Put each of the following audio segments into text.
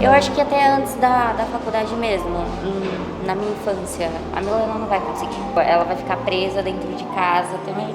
Eu acho que até antes da faculdade mesmo, na minha infância, a Milena não vai conseguir. Ela vai ficar presa dentro de casa também.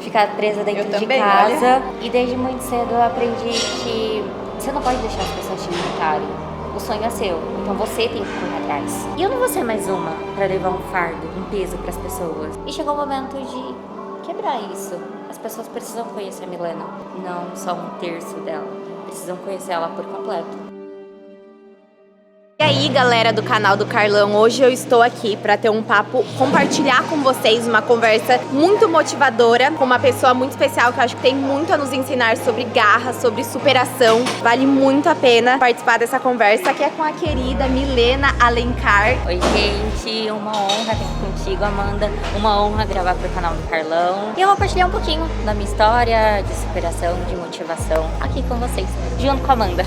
Ficar presa dentro de casa. E desde muito cedo eu aprendi que você não pode deixar as pessoas te limitarem. O sonho é seu, então você tem que correr atrás. E eu não vou ser mais uma pra levar um fardo, um peso pras pessoas. E chegou o momento de quebrar isso. As pessoas precisam conhecer a Milena, não só um terço dela. Precisam conhecer ela por completo. E aí, galera do canal do Carlão, hoje eu estou aqui para ter um papo, compartilhar com vocês uma conversa muito motivadora com uma pessoa muito especial que eu acho que tem muito a nos ensinar sobre garra, sobre superação. Vale muito a pena participar dessa conversa, que é com a querida Milena Alencar. Oi, gente, uma honra estar contigo, Amanda. Uma honra gravar pro canal do Carlão. E eu vou partilhar um pouquinho da minha história de superação, de motivação aqui com vocês, junto com a Amanda.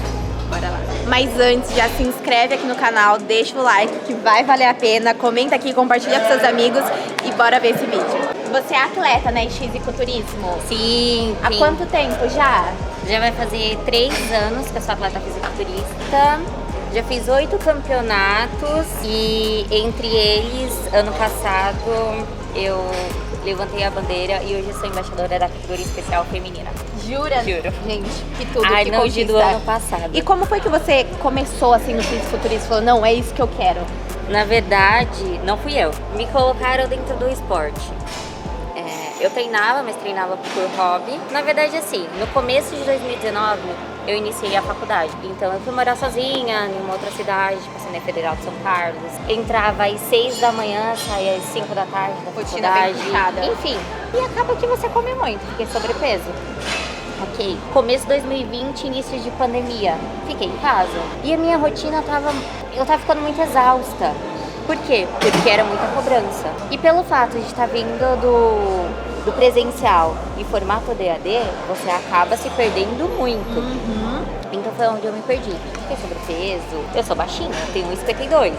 Bora lá. Mas antes, já se inscreve aqui no canal, deixa o like que vai valer a pena, comenta aqui, compartilha com seus amigos e bora ver esse vídeo. Você é atleta, né, em fisiculturismo? Sim. Há quanto tempo já? Já vai fazer 3 anos que eu sou atleta fisiculturista. Já fiz 8 campeonatos e entre eles, ano passado, eu levantei a bandeira e hoje sou embaixadora da categoria especial feminina. Jura? Juro. Gente, que tudo, Ai, que não, conquista. do ano passado. E como foi que você começou assim no fisiculturismo? Falou, não, é isso que eu quero. Na verdade, não fui eu. Me colocaram dentro do esporte. Eu treinava, mas treinava por hobby. Na verdade, assim, no começo de 2019, eu iniciei a faculdade. Então, eu fui morar sozinha em uma outra cidade, passei na Federal de São Carlos. Entrava às 6 da manhã, saía às 5 da tarde da faculdade. Enfim, e acaba que você come muito, fiquei sobrepeso. Ok, começo de 2020, início de pandemia, fiquei em casa. E a minha rotina eu tava ficando muito exausta. Por quê? Porque era muita cobrança. E pelo fato de estar vindo do presencial em formato DAD, você acaba se perdendo muito. Então foi onde eu me perdi. Fiquei sobrepeso, eu sou baixinha, tenho 1,52,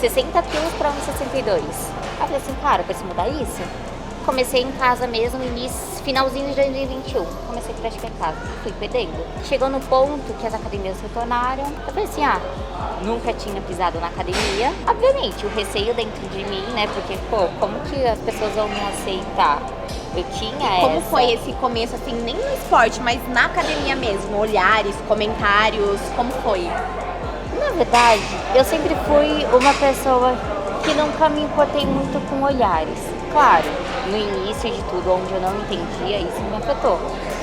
60 quilos para 1,62. Aí eu falei assim, cara, eu preciso mudar isso. Comecei em casa mesmo, finalzinho de 2021. Comecei a praticar em casa, fui perdendo. Chegou no ponto que as academias retornaram. Eu falei assim, nunca tinha pisado na academia. Obviamente, o receio dentro de mim, né? Porque, como que as pessoas vão me aceitar? Eu tinha Como foi esse começo, assim, nem no esporte, mas na academia mesmo? Olhares, comentários, como foi? Na verdade, eu sempre fui uma pessoa que nunca me importei muito com olhares. Claro, no início de tudo, onde eu não entendia, isso me afetou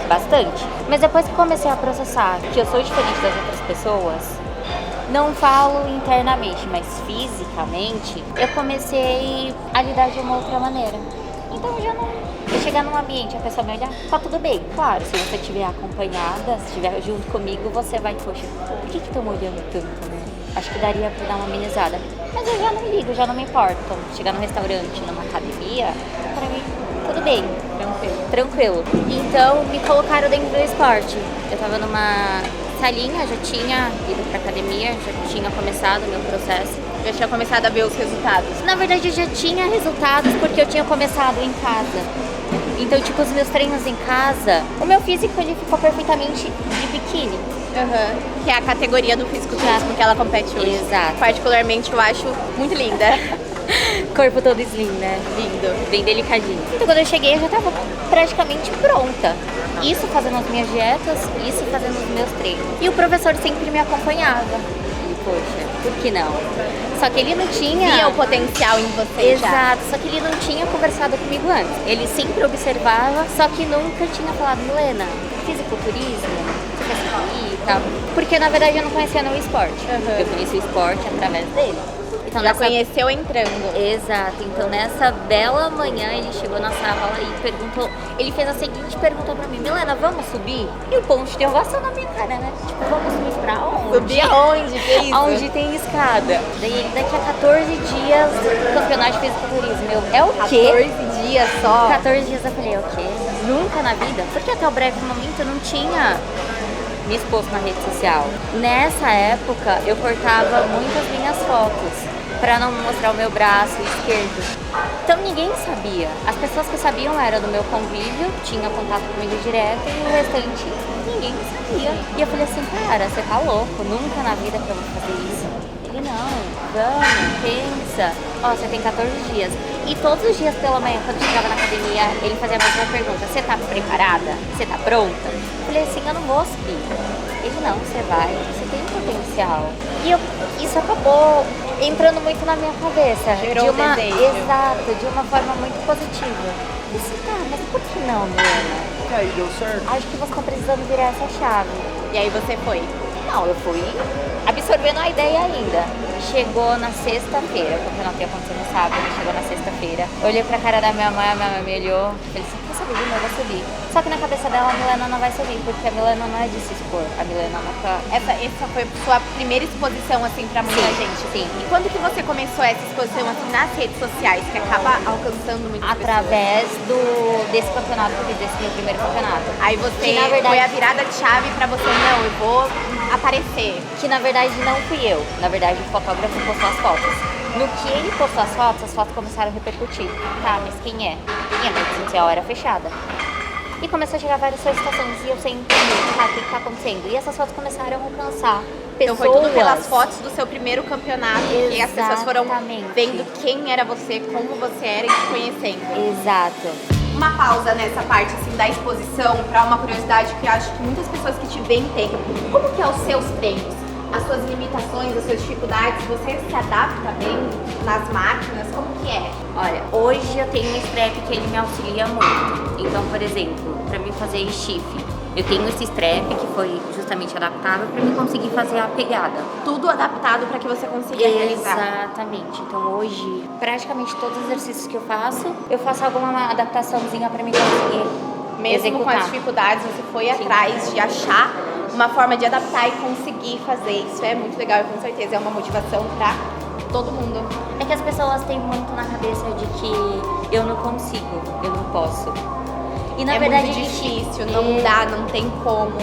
bastante. Mas depois que comecei a processar que eu sou diferente das outras pessoas, não falo internamente, mas fisicamente, eu comecei a lidar de uma outra maneira. Então eu chegar num ambiente, a pessoa me olhar, tá tudo bem. Claro, se você estiver acompanhada, se estiver junto comigo, você vai, poxa, por que estão me olhando tanto, né? Acho que daria pra dar uma amenizada. Mas eu já não ligo, já não me importo. Então, chegar num restaurante, numa academia, pra mim, tudo bem. Tranquilo. Então, me colocaram dentro do esporte. Eu tava numa salinha, já tinha ido pra academia, já tinha começado o meu processo. Já tinha começado a ver os resultados? Na verdade, eu já tinha resultados porque eu tinha começado em casa. Então, tipo, os meus treinos em casa, o meu físico, ele ficou perfeitamente de biquíni. Que é a categoria do fisiculturismo que ela compete hoje. Exato. Particularmente eu acho muito linda. Corpo todo slim, né? Lindo. Bem delicadinho. Então quando eu cheguei eu já tava praticamente pronta. Isso fazendo as minhas dietas, isso fazendo os meus treinos. E o professor sempre me acompanhava. E poxa, por que não? Só que ele não tinha... Via o potencial em você. Exato, só que ele não tinha conversado comigo antes. Ele sempre observava, só que nunca tinha falado, Milena, fisiculturismo, você quer seguir e tal. Porque na verdade eu não conhecia no esporte. Eu conheci o esporte através dele. Então, já conheceu entrando. Exato. Então nessa bela manhã ele chegou na sala e perguntou, ele fez a seguinte pergunta pra mim, Milena, vamos subir? E o ponto de interrogação na minha cara, né? Tipo, vamos subir pra onde? Subir aonde? Que isso? Aonde tem escada. Daí daqui a 14 dias campeonato de fisiculturismo. É o quê? 14 dias só? 14 dias eu falei, o quê? Nunca na vida? Porque até o breve momento eu não tinha me exposto na rede social. Nessa época eu cortava muitas minhas fotos para não mostrar o meu braço esquerdo. Então ninguém sabia. As pessoas que sabiam eram do meu convívio, tinha contato comigo direto, e o restante Sim, sabia. E eu falei assim, cara, você tá louco, nunca na vida que eu vou fazer isso. Ele, não, vamos, pensa. Ó, você tem 14 dias. E todos os dias pela manhã, quando eu chegava na academia, ele fazia a mesma pergunta, você tá preparada? Você tá pronta? Eu falei assim, eu não vou subir. Ele, não, você vai, você tem potencial. E isso acabou entrando muito na minha cabeça. Gerou desejo. Exato, de uma forma muito positiva. E assim, tá, mas por que não, Milena? E aí, deu certo? Acho que você tá precisando virar essa chave. E aí você foi. Não, eu fui absorvendo a ideia ainda. Chegou na sexta-feira, o campeonato ia acontecer no sábado, chegou na sexta-feira. Eu olhei pra cara da minha mãe me olhou. Falei assim, quer subir? Eu vou subir. Só que na cabeça dela, a Milena não vai subir, porque a Milena não é de se expor. A Milena nunca... Essa foi sua primeira exposição, assim, pra muita gente. Sim. E quando que você começou essa exposição, assim, nas redes sociais, que acaba alcançando muitas Através desse campeonato que eu fiz, desse meu primeiro campeonato. Aí você Que, na verdade, foi a virada de chave pra você, não, eu vou aparecer. Que na verdade não fui eu. Na verdade o fotógrafo postou as fotos. No que ele postou as fotos começaram a repercutir. Tá, mas quem é? E a minha rede social era fechada. E começou a chegar várias solicitações e eu sem entender, tá, o que tá acontecendo? E essas fotos começaram a alcançar Então pessoas. foi tudo pelas fotos do seu primeiro campeonato, que as pessoas foram Exatamente. vendo quem era você, como você era e te conhecendo. Exato. Uma pausa nessa parte assim da exposição para uma curiosidade que eu acho que muitas pessoas que te veem têm. Como que é os seus treinos? As suas limitações, as suas dificuldades, você se adapta bem nas máquinas? Como que é? Olha, hoje eu tenho um strap que ele me auxilia muito. Então, por exemplo, para mim fazer stiff, eu tenho esse strap que foi justamente adaptado para mim conseguir fazer a pegada. Tudo adaptado para que você consiga realizar. Exatamente. Então hoje, praticamente todos os exercícios que eu faço alguma adaptaçãozinha para mim conseguir Mesmo executar. com as dificuldades, você foi Sim. atrás de achar uma forma de adaptar e conseguir fazer. Isso é muito legal e com certeza é uma motivação para todo mundo. É que as pessoas têm muito na cabeça de que eu não consigo, eu não posso. E na é verdade muito difícil, é- não dá, não tem como.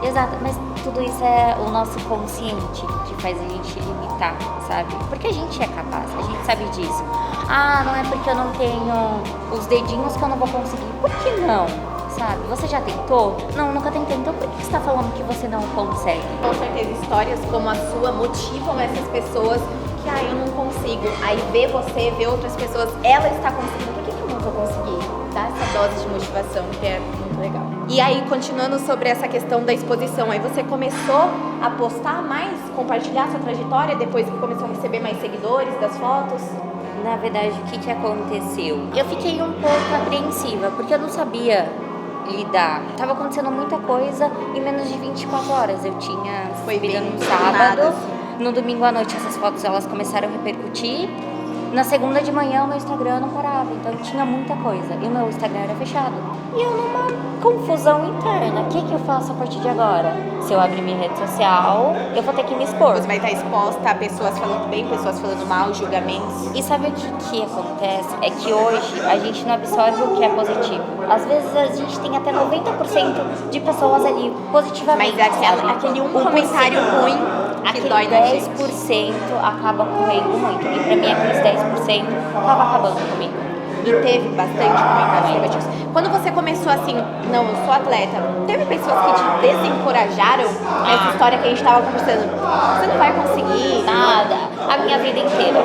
Exato, mas tudo isso é o nosso consciente que faz a gente limitar, sabe? Porque a gente é capaz, a gente sabe disso. Ah, não é porque eu não tenho os dedinhos que eu não vou conseguir. Por que não? Sabe? Você já tentou? Não, nunca tentei. Então por que você tá falando que você não consegue? Com certeza, histórias como a sua motivam essas pessoas que, eu não consigo. Aí vê você, vê outras pessoas, ela está conseguindo, por que eu não vou conseguir? Dá essa dose de motivação que é muito legal. E aí, continuando sobre essa questão da exposição, aí você começou a postar mais, compartilhar sua trajetória depois que começou a receber mais seguidores das fotos? Na verdade, o que aconteceu? Eu fiquei um pouco apreensiva, porque eu não sabia lidar. Tava acontecendo muita coisa em menos de 24 horas. Eu tinha Foi subido bem no do sábado, nada, assim. no domingo à noite essas fotos elas começaram a repercutir. Na segunda de manhã o meu Instagram não parava, então tinha muita coisa. E o meu Instagram era fechado. E eu numa confusão interna. O que eu faço a partir de agora? Se eu abrir minha rede social, eu vou ter que me expor. Você vai estar exposta a pessoas falando bem, pessoas falando mal, julgamentos. E sabe o que acontece? É que hoje a gente não absorve o que é positivo. Às vezes a gente tem até 90% de pessoas ali positivamente. Mas aquele um comentário ruim que aquele dói na gente. 10% acaba comigo muito. E pra mim aqueles 10% tava acabando comigo. E teve bastante comentários negativos. Quando você começou assim, não, eu sou atleta, teve pessoas que te desencorajaram nessa história que a gente tava conversando? Você não vai conseguir. Nada. A minha vida inteira.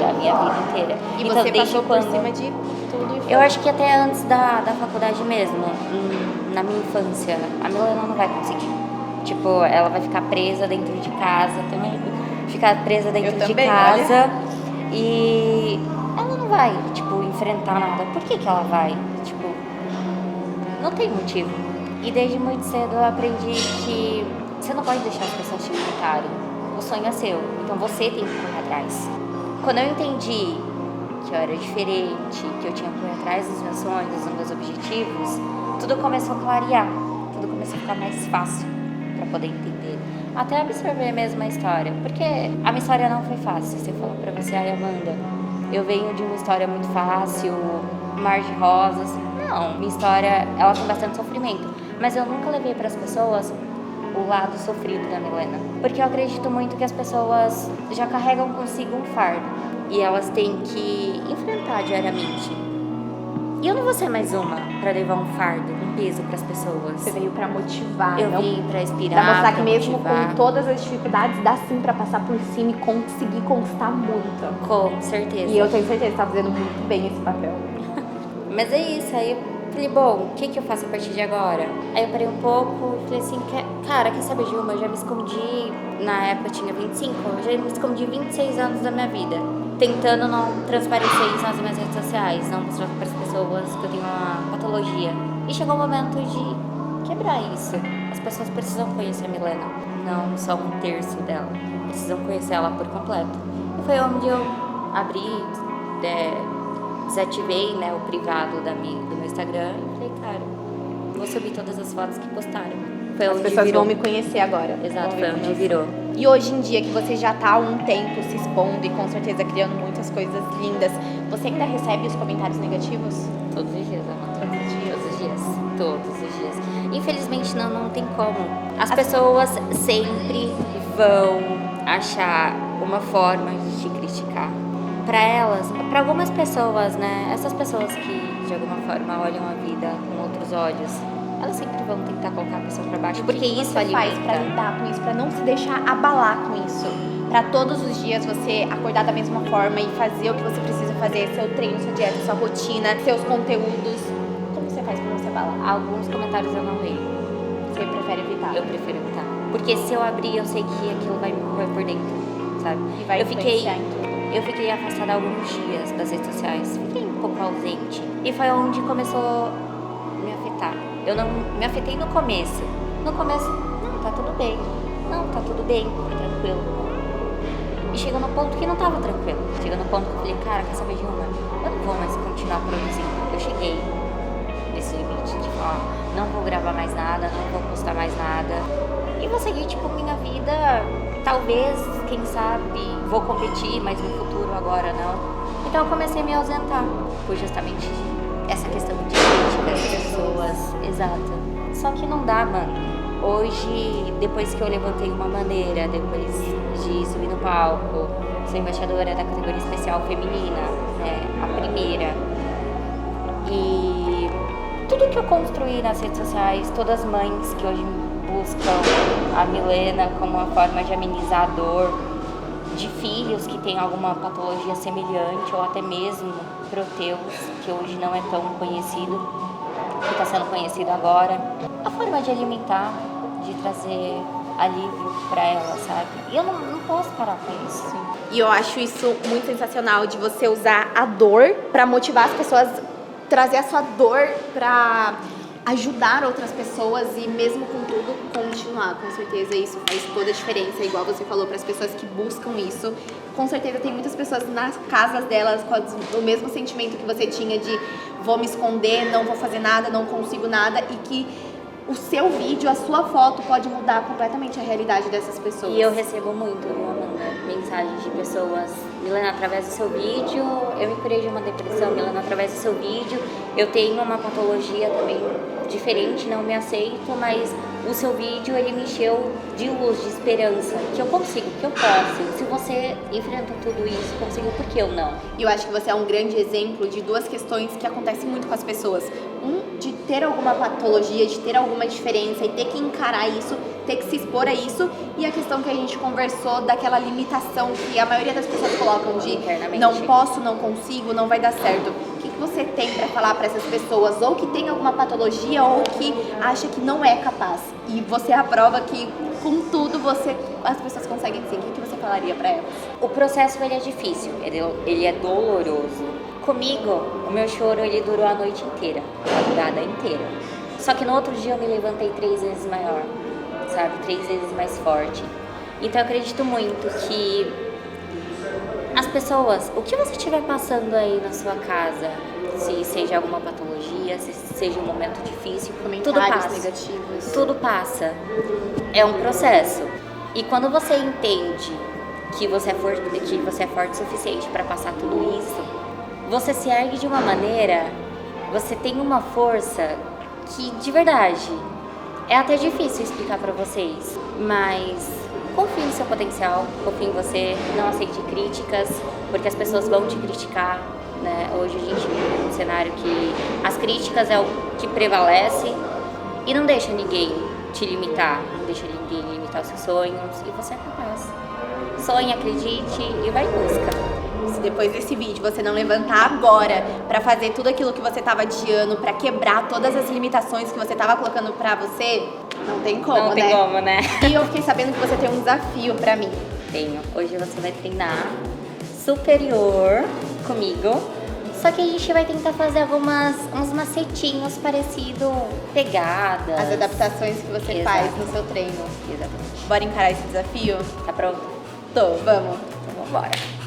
A minha vida inteira. E Então, você desde passou por quando... cima de tudo e foi. Eu acho que até antes da faculdade mesmo, na minha infância, a Milena não vai conseguir. Tipo, ela vai ficar presa dentro de casa, também ficar presa dentro de também, casa e ela não vai, tipo, enfrentar nada. Por que ela vai? Tipo, não tem motivo. E desde muito cedo eu aprendi que você não pode deixar as pessoas te limitarem. O sonho é seu, então você tem que correr atrás. Quando eu entendi que eu era diferente, que eu tinha que correr atrás dos meus sonhos, dos meus objetivos, tudo começou a clarear, tudo começou a ficar mais fácil para poder entender. Até absorver mesmo a história, porque a minha história não foi fácil. Se eu falar pra você, ai Amanda, eu venho de uma história muito fácil, mar de rosas. Não, minha história, ela tem bastante sofrimento, mas eu nunca levei para as pessoas o lado sofrido da Milena, porque eu acredito muito que as pessoas já carregam consigo um fardo e elas têm que enfrentar diariamente. E eu não vou ser mais uma pra levar um fardo, um peso pras pessoas. Você veio pra motivar, Eu não vim pra inspirar, pra mostrar que pra mesmo motivar. com todas as dificuldades, dá sim pra passar por cima e conseguir conquistar muito. Com certeza. E eu tenho certeza que tá fazendo muito bem esse papel. Mas é isso, aí eu falei, bom, o que eu faço a partir de agora? Aí eu parei um pouco e falei assim, cara, quer saber de uma? Eu já me escondi, na época eu tinha 25, eu já me escondi 26 anos da minha vida, tentando não transparecer isso nas minhas redes sociais, não mostrar para as pessoas que eu tenho uma patologia. E chegou o momento de quebrar isso. As pessoas precisam conhecer a Milena, não só um terço dela, precisam conhecer ela por completo. E foi onde eu abri, desativei, né, o privado do meu Instagram e falei, cara, vou subir todas as fotos que postaram. Foi As onde pessoas virou. vão me conhecer agora. Exato, Vão foi me onde conhecer. virou. E hoje em dia, que você já tá há um tempo se expondo e com certeza criando muitas coisas lindas, você ainda recebe os comentários negativos? Todos os dias, Amanda. Todos os dias? Todos os dias. Todos os dias. Infelizmente não tem como. As pessoas sempre vão achar uma forma de te criticar. Pra elas, pra algumas pessoas, né? Essas pessoas que de alguma forma olham a vida com outros olhos, elas sempre vão tentar colocar a pessoa pra baixo, porque que isso você alimenta. faz pra lidar com isso, pra não se deixar abalar com isso? Pra todos os dias você acordar da mesma forma e fazer o que você precisa fazer, seu treino, sua dieta, sua rotina, seus conteúdos. Como você faz pra não se abalar? Alguns comentários eu não leio. Você prefere evitar? Eu prefiro evitar. Porque se eu abrir, eu sei que aquilo vai me correr por dentro, sabe? E vai eu fiquei influenciar em tudo. Eu fiquei afastada alguns dias das redes sociais, fiquei um pouco ausente. E foi onde começou a me afetar. Eu não me afetei no começo. No começo, não, tá tudo bem. Não, tá tudo bem, tá tranquilo. E chegou no ponto que não tava tranquilo. Chegou no ponto que eu falei, cara, quer saber de uma? Eu não vou mais continuar produzindo. Eu cheguei nesse limite de falar, não vou gravar mais nada, não vou postar mais nada. E vou seguir, tipo, minha vida, talvez, quem sabe, vou competir, mas no futuro agora não. Então eu comecei a me ausentar, por justamente essa questão de crítica das pessoas. Exato. Só que não dá, mano. Hoje, depois que eu levantei uma bandeira, depois de subir no palco, sou embaixadora da categoria especial feminina, né, a primeira. E tudo que eu construí nas redes sociais, todas as mães que hoje buscam a Milena como uma forma de amenizar a dor de filhos que têm alguma patologia semelhante ou até mesmo Proteus, que hoje não é tão conhecido, que está sendo conhecido agora. A forma de alimentar, de trazer alívio para ela, sabe? E eu não posso parar com isso. E eu acho isso muito sensacional, de você usar a dor pra motivar as pessoas, trazer a sua dor pra ajudar outras pessoas e mesmo com tudo continuar. Com certeza isso faz toda a diferença, igual você falou, para as pessoas que buscam isso. Com certeza tem muitas pessoas nas casas delas com o mesmo sentimento que você tinha de vou me esconder, não vou fazer nada, não consigo nada, e que o seu vídeo, a sua foto pode mudar completamente a realidade dessas pessoas. E eu recebo muito, viu, Amanda, mensagens de pessoas, Milena, através do seu vídeo, eu me curei de uma depressão, Milena, através do seu vídeo, eu tenho uma patologia também diferente, não me aceito, mas o seu vídeo, ele me encheu de luz, de esperança, que eu consigo, que eu posso. Se você enfrenta tudo isso, consigo, por que eu não? E eu acho que você é um grande exemplo de duas questões que acontecem muito com as pessoas. De ter alguma patologia, de ter alguma diferença e ter que encarar isso, ter que se expor a isso, e a questão que a gente conversou daquela limitação que a maioria das pessoas colocam de não posso, não consigo, não vai dar certo. O que você tem pra falar pra essas pessoas, ou que tem alguma patologia, ou que acha que não é capaz? E você é a prova que com tudo as pessoas conseguem sim. O que você falaria pra elas? O processo, ele é difícil, ele é doloroso. Comigo, o meu choro, ele durou a noite inteira, a madrugada inteira. Só que no outro dia eu me levantei 3 vezes maior, sabe? 3 vezes mais forte. Então eu acredito muito que as pessoas, o que você estiver passando aí na sua casa, se seja alguma patologia, se seja um momento difícil, tudo passa. Negativos. Tudo passa. É um processo. E quando você entende que você é forte o suficiente para passar tudo isso, você se ergue de uma maneira, você tem uma força que, de verdade, é até difícil explicar pra vocês, mas confie no seu seu potencial, confie em você, não aceite críticas, porque as pessoas vão te criticar, né? Hoje a gente vive num cenário que as críticas é o que prevalece e não deixa ninguém te limitar, não deixa ninguém limitar os seus sonhos e você é capaz. Sonhe, acredite e vai em busca. Se depois desse vídeo você não levantar agora pra fazer tudo aquilo que você tava adiando, pra quebrar todas as limitações que você tava colocando pra você, não tem como, né? Não tem como, né? E eu fiquei sabendo que você tem um desafio pra mim. Tenho. Hoje você vai treinar superior comigo. Só que a gente vai tentar fazer uns macetinhos parecido pegadas. As adaptações que você faz no seu treino. Exatamente. Bora encarar esse desafio? Tá pronto? Tô, vamos. Então vambora.